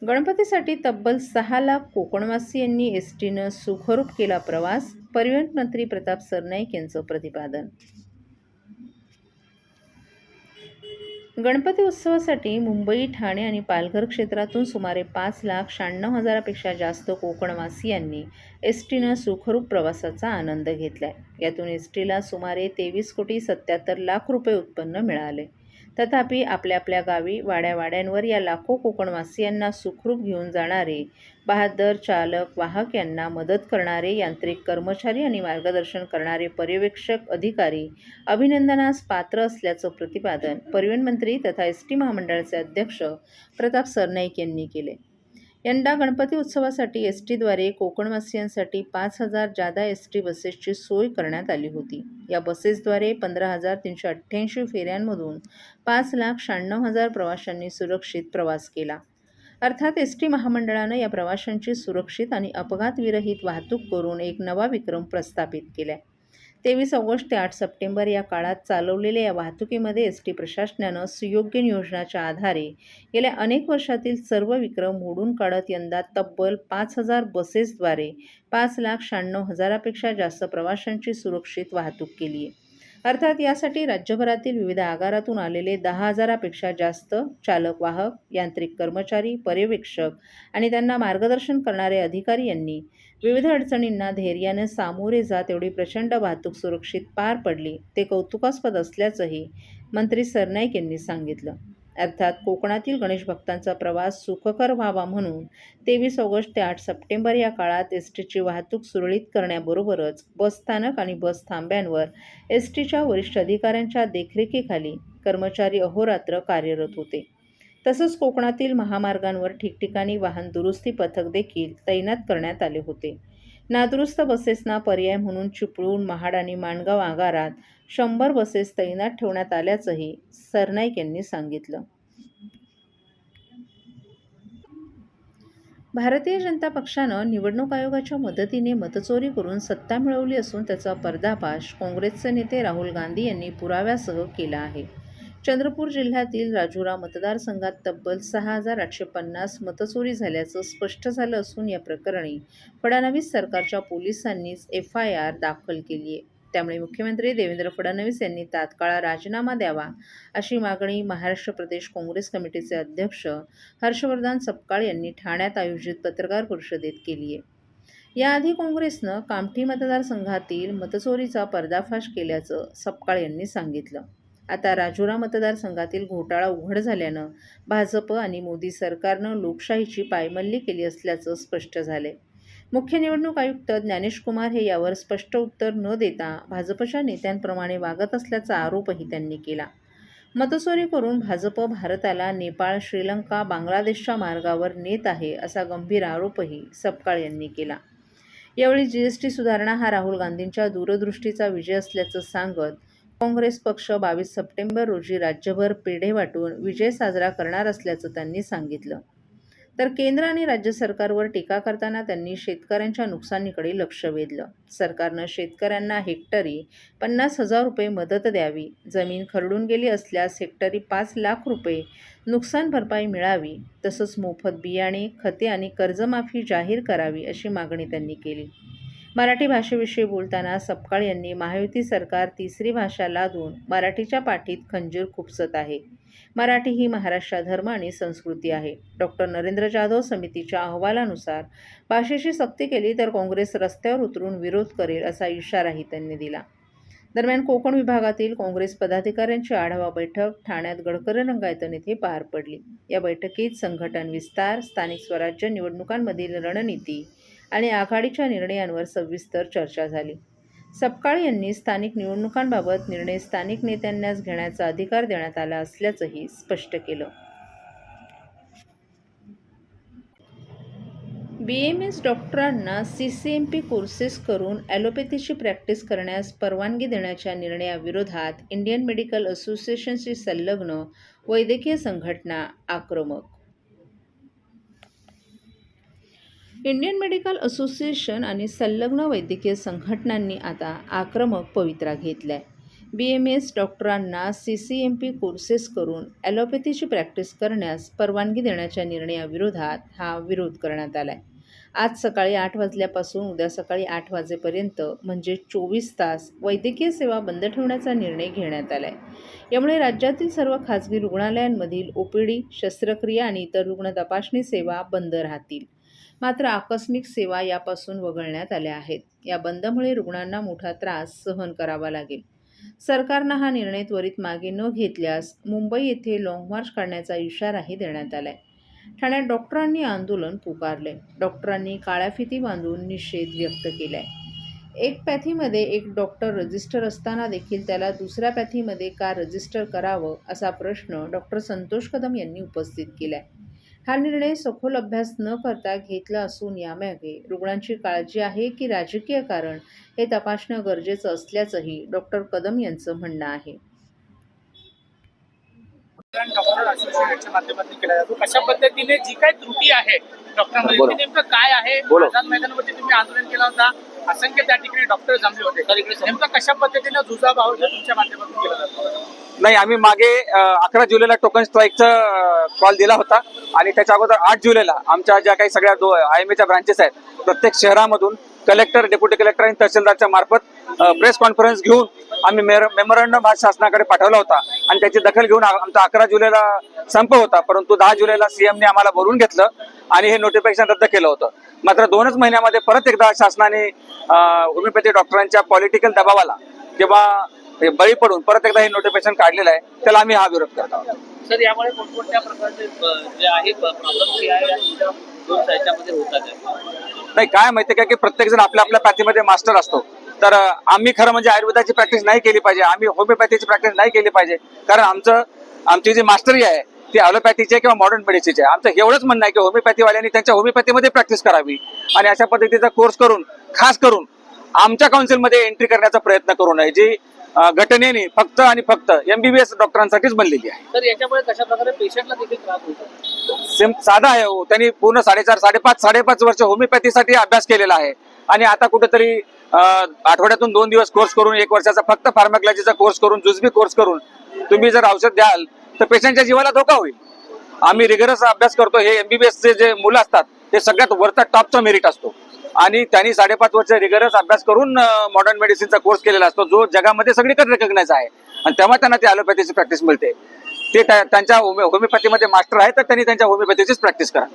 गणपतीसाठी तब्बल 6,00,000 कोकणवासियांनी एसटीनं सुखरूप केला प्रवास, परिवहन मंत्री प्रताप सरनाईक यांचं प्रतिपादन. गणपती उत्सवासाठी मुंबई, ठाणे आणि पालघर क्षेत्रातून सुमारे 5,96,000पेक्षा जास्त कोकणवासियांनी एसटीनं सुखरूप प्रवासाचा आनंद घेतलाय. यातून एसटीला सुमारे 23,77,00,000 रुपये उत्पन्न मिळाले. तथापि आपल्या गावी वाड्यावाड्यांवर या लाखो कोकणवासियांना सुखरूप घेऊन जाणारे बहादर चालक, वाहक, यांना मदत करणारे यांत्रिक कर्मचारी आणि मार्गदर्शन करणारे पर्यवेक्षक अधिकारी अभिनंदनास पात्र असल्याचं प्रतिपादन परिवहन मंत्री तथा एसटी महामंडळाचे अध्यक्ष प्रताप सरनाईक यांनी केले. यंदा गणपती उत्सवासाठी एसटीद्वारे कोकणवासियांसाठी 5,000 जादा एसटी बसेसची सोय करण्यात आली होती. या बसेसद्वारे 15,388 फेऱ्यांमधून 5,96,000 प्रवाशांनी सुरक्षित प्रवास केला. अर्थात एसटी महामंडळानं या प्रवाशांची सुरक्षित आणि अपघातविरहित वाहतूक करून एक नवा विक्रम प्रस्थापित केलाय. 23 ऑगस्ट ते 8 सप्टेंबर या काळात चालवलेल्या या वाहतुकीमध्ये एसटी प्रशासनानं सुयोग्य नियोजनाच्या आधारे गेल्या अनेक वर्षातील सर्व विक्रम मोडून काढत यंदा तब्बल 5,000 बसेसद्वारे 5,96,000पेक्षा जास्त प्रवाशांची सुरक्षित वाहतूक केली आहे. अर्थात यासाठी राज्यभरातील विविध आगारातून आलेले 10,000पेक्षा जास्त चालक, वाहक, यांत्रिक कर्मचारी, पर्यवेक्षक आणि त्यांना मार्गदर्शन करणारे अधिकारी यांनी विविध अडचणींना धैर्याने सामोरे जात एवढी प्रचंड वाहतूक सुरक्षित पार पडली, ते कौतुकास्पद असल्याचंही मंत्री सरनाईक यांनी सांगितलं. अर्थात कोकणातील गणेश भक्तांचा प्रवास सुखकर व्हावा म्हणून 23 ऑगस्ट ते 8 सप्टेंबर या काळात एसटीची वाहतूक सुरळीत करण्याबरोबरच बसस्थानक आणि बस थांब्यांवर एसटीच्या वरिष्ठ अधिकाऱ्यांच्या देखरेखीखाली कर्मचारी अहोरात्र कार्यरत होते. तसंच कोकणातील महामार्गांवर ठिकठिकाणी वाहन दुरुस्ती पथक देखील तैनात करण्यात आले होते. नादुरुस्त बसेसना पर्याय म्हणून चिपळूण, महाड आणि माणगाव आगारात 100 बसेस तैनात ठेवण्यात आल्याचंही सरनाईक यांनी सांगितलं. भारतीय जनता पक्षानं निवडणूक आयोगाच्या मदतीने मतचोरी करून सत्ता मिळवली असून त्याचा पर्दाफाश काँग्रेसचे नेते राहुल गांधी यांनी पुराव्यासह केला आहे. चंद्रपूर जिल्ह्यातील राजुरा मतदारसंघात तब्बल 6,850 मतचोरी झाल्याचं स्पष्ट झालं असून या प्रकरणी फडणवीस सरकारच्या पोलिसांनीच FIR दाखल केली आहे. त्यामुळे मुख्यमंत्री देवेंद्र फडणवीस यांनी तात्काळ राजीनामा द्यावा अशी मागणी महाराष्ट्र प्रदेश काँग्रेस कमिटीचे अध्यक्ष हर्षवर्धन सपकाळ यांनी ठाण्यात आयोजित पत्रकार परिषदेत केली आहे. याआधी काँग्रेसनं कामठी मतदारसंघातील मतचोरीचा पर्दाफाश केल्याचं सपकाळ यांनी सांगितलं. आता राजुरा मतदारसंघातील घोटाळा उघड झाल्यानं भाजप आणि मोदी सरकारनं लोकशाहीची पायमल्ली केली असल्याचं स्पष्ट झालंय. मुख्य निवडणूक आयुक्त ज्ञानेश कुमार हे यावर स्पष्ट उत्तर न देता भाजपच्या नेत्यांप्रमाणे वागत असल्याचा आरोपही त्यांनी केला. मतचोरी करून भाजप भारताला नेपाळ, श्रीलंका, बांगलादेशच्या मार्गावर नेत आहे असा गंभीर आरोपही सपकाळ यांनी केला. यावेळी GST सुधारणा हा राहुल गांधींच्या दूरदृष्टीचा विजय असल्याचं सांगत काँग्रेस पक्ष 22 सप्टेंबर रोजी राज्यभर पेढे वाटून विजय साजरा करणार असल्याचं त्यांनी सांगितलं. तर केंद्र आणि राज्य सरकारवर टीका करताना त्यांनी शेतकऱ्यांच्या नुकसानीकडे लक्ष वेधलं. सरकारनं शेतकऱ्यांना हेक्टरी 50,000 रुपये मदत द्यावी, जमीन खरडून गेली असल्यास हेक्टरी 5 लाख रुपये नुकसान भरपाई मिळावी, तसंच मोफत बियाणे, खते आणि कर्जमाफी जाहीर करावी अशी मागणी त्यांनी केली. मराठी भाषेविषयी बोलताना सपकाळ यांनी महायुती सरकार तिसरी भाषा लादून मराठीच्या पाठीत खंजीर खुपसत आहे. मराठी ही महाराष्ट्र धर्म आणि संस्कृती आहे. डॉ. नरेंद्र जाधव समितीच्या अहवालानुसार भाषेची सक्ती केली तर काँग्रेस रस्त्यावर उतरून विरोध करेल असा इशाराही त्यांनी दिला. दरम्यान कोकण विभागातील काँग्रेस पदाधिकाऱ्यांची आढावा बैठक ठाण्यात गडकरी रंगायतन येथे पार पडली. या बैठकीत संघटन विस्तार, स्थानिक स्वराज्य निवडणुकांमधील रणनीती आणि आघाडीच्या निर्णयांवर सविस्तर चर्चा झाली. सपकाळ यांनी स्थानिक निवडणुकांबाबत निर्णय स्थानिक नेत्यांनाच घेण्याचा अधिकार देण्यात आला असल्याचंही स्पष्ट केलं. BAMS डॉक्टरांना CCMP कोर्सेस करून ॲलोपॅथीची प्रॅक्टिस करण्यास परवानगी देण्याच्या निर्णयाविरोधात इंडियन मेडिकल असोसिएशनशी संलग्न वैद्यकीय संघटना आक्रमक. इंडियन मेडिकल असोसिएशन आणि संलग्न वैद्यकीय संघटनांनी आता आक्रमक पवित्रा घेतलाय. BMS डॉक्टरांना CCMP कोर्सेस करून ॲलोपॅथीची प्रॅक्टिस करण्यास परवानगी देण्याच्या निर्णयाविरोधात हा विरोध करण्यात आला आहे. आज सकाळी 8 वाजल्यापासून उद्या सकाळी 8 वाजेपर्यंत म्हणजे 24 तास वैद्यकीय सेवा बंद ठेवण्याचा निर्णय घेण्यात आला आहे. यामुळे राज्यातील सर्व खाजगी रुग्णालयांमधील OPD, शस्त्रक्रिया आणि इतर रुग्ण तपासणी सेवा बंद राहतील. मात्र आकस्मिक सेवा यापासून वगळण्यात आल्या आहेत. या बंदमुळे रुग्णांना मोठा त्रास सहन करावा लागेल. सरकारनं हा निर्णय त्वरित मागे न घेतल्यास मुंबई येथे लाँग मार्च काढण्याचा इशाराही देण्यात आलाय. ठाण्यात डॉक्टरांनी आंदोलन पुकारले. डॉक्टरांनी काळ्या फिती बांधून निषेध व्यक्त केलाय. एक पॅथीमध्ये एक डॉक्टर रजिस्टर असताना देखील त्याला दुसऱ्या पॅथीमध्ये का रजिस्टर करावं असा प्रश्न डॉक्टर संतोष कदम यांनी उपस्थित केलाय. हा निर्णय सखोल अभ्यास न करता घेतला असून यामागे रुग्णांची काळजी आहे की राजकीय कारण हे तपासणं गरजेचं असल्याचंही डॉक्टर कदम यांचं म्हणणं आहे. डॉक्टर असोसिएशनच्या माध्यमातून केला जातो. कशा पद्धतीने जी काही त्रुटी आहे डॉक्टरांमध्ये ते नेमकं काय आहे? आझाद मैदानावरती तुम्ही आंदोलन केलं होता, असंख्य त्या ठिकाणी डॉक्टर जमले होते. नेमकं कशा पद्धतीने जुजाभाव तुमच्या माध्यमातून केला जातो? नाही, आम्ही मागे 11 जुलैला टोकन स्ट्राईकचा कॉल दिला होता आणि त्याच्या अगोदर 8 जुलैला आमच्या ज्या काही सगळ्या IMAच्या ब्रांचेस आहेत प्रत्येक शहरामधून कलेक्टर, डेप्युटी कलेक्टर आणि तहसीलदारच्या मार्फत प्रेस कॉन्फरन्स घेऊन आम्ही मेमोरंडम हा शासनाकडे पाठवला होता आणि त्याची दखल घेऊन आमचा 11 जुलैला संप होता. परंतु 10 जुलैला CMने आम्हाला बोलवून घेतलं आणि हे नोटिफिकेशन रद्द केलं होतं. मात्र 2च महिन्यामध्ये परत एकदा शासनाने होमिओपॅथी डॉक्टरांच्या पॉलिटिकल दबावाला किंवा बळी पडून परत एकदा हे नोटिफिकेशन काढलेलं आहे. त्याला आम्ही हा विरोध करत आहोत. सर, यामुळे कोणकोणत्या प्रकारचे जे आहे प्रॉब्लेम दोन साईडच्यामध्ये होतात? नाही, काय माहिती का की प्रत्येक जण आपल्या आपल्या पॅथीमध्ये मास्टर असतो. तर आम्ही खरं म्हणजे आयुर्वेदाची प्रॅक्टिस नाही केली पाहिजे, आम्ही होमिओपॅथीची प्रॅक्टिस नाही केली पाहिजे. कारण आमची जी मास्टरी आहे ती ॲलोपॅथीची आहे किंवा मॉडर्न मेडिसिनची आहे. आमचं एवढंच म्हणणं आहे की होमिओपॅथीवाल्यांनी त्यांच्या होमिओपॅथीमध्ये प्रॅक्टिस करावी आणि अशा पद्धतीचा कोर्स करून खास करून आमच्या काउन्सिलमध्ये एंट्री करण्याचा प्रयत्न करू नये, जी घटनेने फक्त आणि फक्त MBBS डॉक्टरांसाठीच बनलेली आहे. तर याच्यामुळे कशा प्रकारे पेशंटला देखील त्रास होतो? साधा आहे हो, त्यांनी पूर्ण 4.5 वर्ष होमिओपॅथीसाठी अभ्यास केलेला आहे आणि आता कुठेतरी आठवड्यातून 2 दिवस कोर्स करून 1 वर्षाचा फक्त फार्माकोलॉजीचा कोर्स करून जुजबी कोर्स करून तुम्ही जर औषध द्याल तर पेशंटच्या जीवाला धोका होईल. आम्ही रिगरस अभ्यास करतो. हे MBBSचे जे मुलं असतात ते सगळ्यात वरचा टॉपचा मेरिट असतो आणि त्यांनी 5.5 वर्ष रिगरस अभ्यास करून मॉडर्न मेडिसिनचा कोर्स केलेला असतो, जो जगामध्ये सगळीकडे रेकग्नाइज आहे आणि तेव्हा त्यांना ती ॲलोपॅथीची प्रॅक्टिस मिळते. ते त्यांच्या होमिओपॅथीमध्ये मास्टर आहे तर त्यांनी त्यांच्या होमिओपॅथीचीच प्रॅक्टिस करा.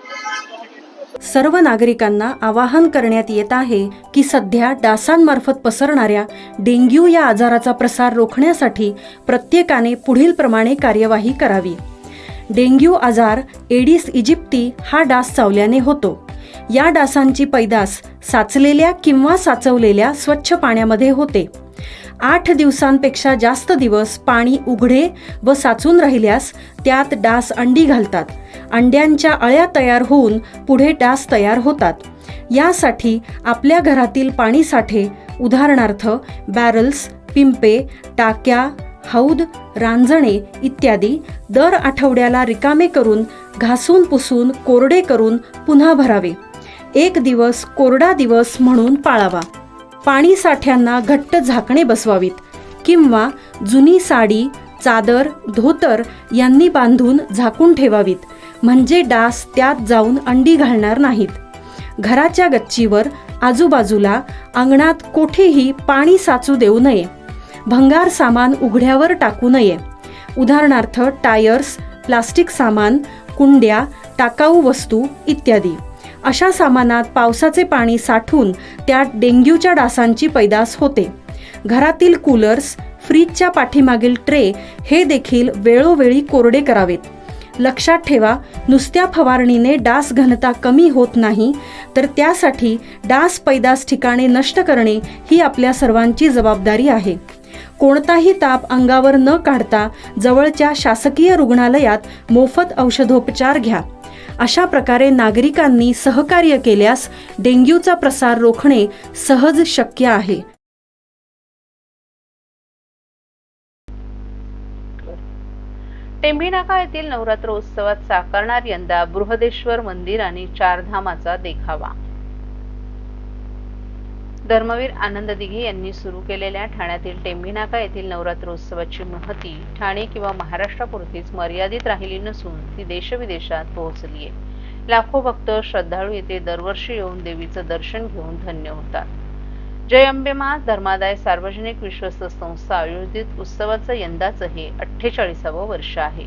सर्व नागरिकांना आवाहन करण्यात येत आहे की सध्या डासांमार्फत पसरणाऱ्या डेंग्यू या आजाराचा प्रसार रोखण्यासाठी प्रत्येकाने पुढील प्रमाणे कार्यवाही करावी. डेंग्यू आजार एडिस इजिप्ती हा डास चावल्याने होतो. या डासांची पैदास साचलेल्या किंवा साचवलेल्या स्वच्छ पाण्यामध्ये होते. 8 दिवसांपेक्षा जास्त दिवस पाणी उघडे व साचून राहिल्यास त्यात डास अंडी घालतात. अंड्यांच्या अळ्या तयार होऊन पुढे डास तयार होतात. यासाठी आपल्या घरातील पाणीसाठे उदाहरणार्थ बॅरल्स, पिंपे, टाक्या, हौद, रांजणे इत्यादी दर आठवड्याला रिकामे करून घासून पुसून कोरडे करून पुन्हा भरावे. 1 दिवस कोरडा दिवस म्हणून पाळावा. पाणी साठ्यांना घट्ट झाकणे बसवावीत किंवा जुनी साडी, चादर, धोतर यांनी बांधून झाकून ठेवावीत, म्हणजे डास त्यात जाऊन अंडी घालणार नाहीत. घराच्या गच्चीवर, आजूबाजूला, अंगणात कोठेही पाणी साचू देऊ नये. भंगार सामान उघड्यावर टाकू नये. उदाहरणार्थ टायर्स, प्लास्टिक सामान, कुंड्या, टाकाऊ वस्तू इत्यादी. अशा सामानात पावसाचे पाणी साठून त्यात डेंग्यूच्या डासांची पैदास होते. घरातील कूलर्स, फ्रीजच्या पाठीमागील ट्रे हे देखील वेळोवेळी कोरडे करावेत. लक्षात ठेवा, नुसत्या फवारणीने डास घनता कमी होत नाही, तर त्यासाठी डास पैदास ठिकाणे नष्ट करणे ही आपल्या सर्वांची जबाबदारी आहे. कोणताही ताप अंगावर न काढता जवळच्या शासकीय रुग्णालयात मोफत औषधोपचार घ्या. अशा प्रकारे नागरिकांनी सहकार्य केल्यास डेंग्यूचा प्रसार रोखणे सहज शक्य आहे. टेंभीनाका येथील नवरात्रोत्सवात साकारणार यंदा बृहदेश्वर मंदिर आणि चारधामाचा देखावा. धर्मवीर आनंद दिघे यांनी सुरू केलेल्या ठाण्यातील टेंभीनाका येथील नवरात्रोत्सवाची महती ठाणे किंवा महाराष्ट्रापुरतीच मर्यादित राहिली नसून ती देशविदेशात पोहोचली आहे। लाखो भक्त श्रद्धाळू येथे दरवर्षी येऊन देवीचं दर्शन घेऊन धन्य होतात। जय अंबे माँ धर्मादाय सार्वजनिक विश्वस्त संस्था आयोजित उत्सवाचं यंदाचं हे 48वं वर्ष आहे।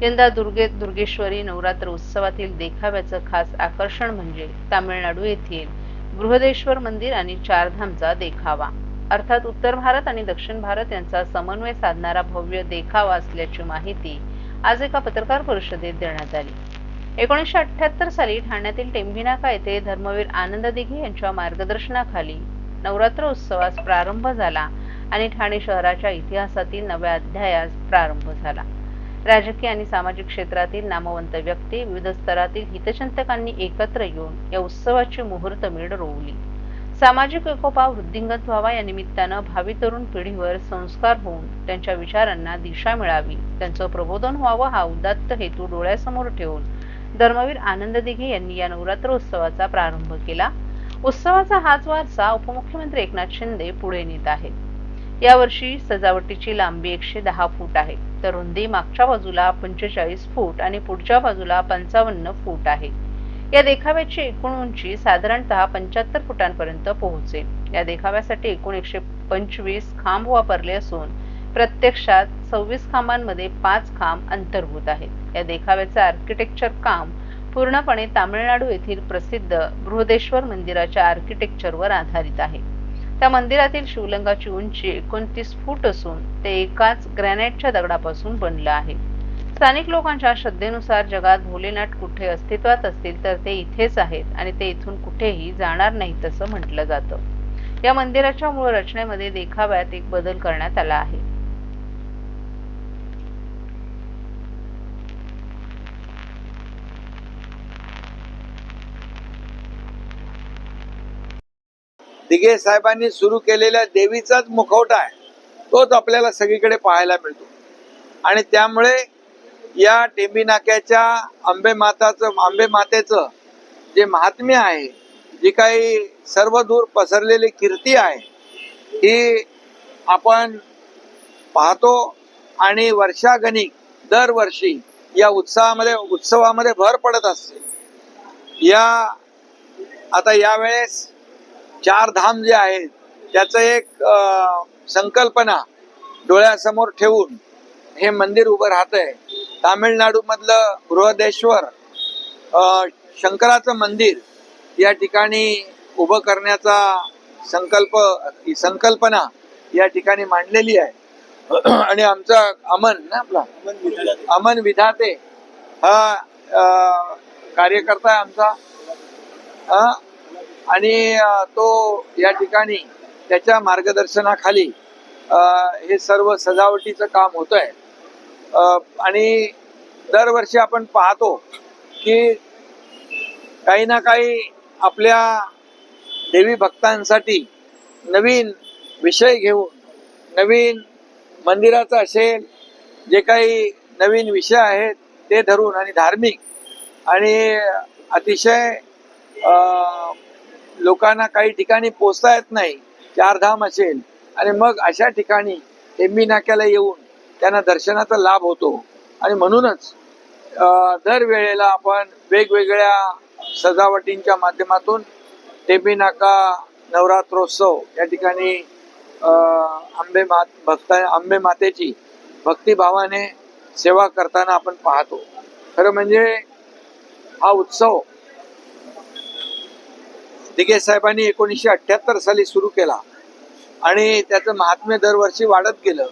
यंदा दुर्गेश्वरी नवरात्र उत्सवातील देखाव्याचं खास आकर्षण म्हणजे तामिळनाडू येथील बृहदेश्वर मंदिर आणि चारधामचा देखावा, अर्थात उत्तर भारत आणि दक्षिण भारत यांचा समन्वय साधणारा भव्य देखावा असल्याची माहिती आज एका पत्रकार परिषदेत देण्यात आली। 1978 साली ठाण्यातील टेंभीनाका येथे धर्मवीर आनंद दिघे यांच्या मार्गदर्शनाखाली नवरात्र उत्सवास प्रारंभ झाला आणि ठाणे शहराच्या इतिहासातील नव्या अध्यायास प्रारंभ झाला। राजकीय आणि सामाजिक क्षेत्रातील नामवंत व्यक्ती, विविध स्तरातील हितचिंतकांनी एकत्र येऊन या उत्सवाची मुहूर्तमेढ रोवली। सामाजिक एकोपा वृद्धिंगत व्हावा या निमित्तानं भावी तरुण पिढीवर संस्कार होऊन त्यांच्या विचारांना दिशा मिळावी, त्यांचं प्रबोधन व्हावं हा उदात्त हेतू डोळ्यासमोर ठेवून धर्मवीर आनंद दिघे यांनी या नवरात्र उत्सवाचा प्रारंभ केला। उत्सवाचा हाच वारसा उपमुख्यमंत्री एकनाथ शिंदे पुढे नेत आहेत। यावर्षी सजावटीची लांबी 110 फूट आहे, तर रुंदी मागच्या बाजूला 45 फूट आणि पुढच्या बाजूला 55 फूट आहे। या देखाव्याची एकूण उंची साधारणतः 75 फुटांपर्यंत पोहोचेल। या देखाव्यासाठी एकूण 125 खांब वापरले असून प्रत्यक्षात 26 खांबांमध्ये 5 खांब अंतर्भूत आहेत। या देखाव्याचे आर्किटेक्चर काम पूर्णपणे तामिळनाडू येथील प्रसिद्ध बृहदेश्वर मंदिराच्या आर्किटेक्चरवर आधारित आहे। त्या मंदिरातील शिवलिंगाची उंची 29 फूट असून ते एकाच ग्रॅनाइटच्या दगडापासून बनलं आहे। स्थानिक लोकांच्या श्रद्धेनुसार जगात भोलेनाथ कुठे अस्तित्वात असतील तर ते इथेच आहेत आणि ते इथून कुठेही जाणार नाहीत असं म्हटलं जातं। या मंदिराच्या मूळ रचनेमध्ये देखाव्यात एक बदल करण्यात आला आहे। दिघे साहेबांनी सुरू केलेल्या देवीचाच मुखवटा आहे, तोच आपल्याला सगळीकडे पाहायला मिळतो। आणि त्यामुळे या टेंभीनाक्याच्या अंबे मातेचं जे महात्म्य आहे, जी काही सर्वदूर पसरलेली कीर्ती आहे, ही आपण पाहतो आणि वर्षागणिक दरवर्षी या उत्सवामध्ये भर पडत असते। आता यावेळेस चार धाम जे आहेत त्याचं एक संकल्पना डोळ्यासमोर ठेवून हे मंदिर उभं राहतंय। तामिळनाडू मधलं बृहदेश्वर शंकराचं मंदिर या ठिकाणी उभं करण्याचा संकल्पना या ठिकाणी मांडलेली आहे। आणि आमचा अमन विधाते हा कार्यकर्ता आहे आमचा, आणि तो या ठिकाणी त्याच्या मार्गदर्शनाखाली हे सर्व सजावटीचं काम होत आहे। आणि दरवर्षी आपण पाहतो की काही ना काही आपल्या देवी भक्तांसाठी नवीन विषय घेऊन, नवीन मंदिराचं असेल जे काही नवीन विषय आहेत ते धरून, आणि धार्मिक आणि अतिशय लोकांना काही ठिकाणी पोचता येत नाही, चारधाम असेल, आणि मग अशा ठिकाणी टेंभीनाक्याला येऊन त्यांना दर्शनाचा लाभ होतो। आणि म्हणूनच दरवेळेला आपण वेगवेगळ्या सजावटींच्या माध्यमातून टेंभीनाका नवरात्रोत्सव या ठिकाणी अंबे मातेची भक्तिभावाने सेवा करताना आपण पाहतो। खरं म्हणजे हा उत्सव दिघे साहेबांनी 1978 साली सुरू केला आणि त्याचं महात्म्य दरवर्षी वाढत गेलं।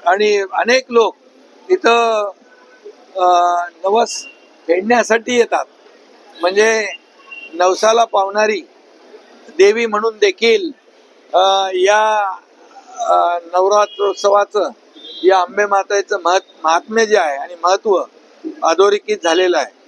आणि अनेक लोक इथं नवस फेडण्यासाठी येतात, म्हणजे नवसाला पावणारी देवी म्हणून देखील या नवरात्रोत्सवाचं, या अंबे मातेचं महात्म्य जे आहे आणि महत्व अधोरेखित झालेलं आहे।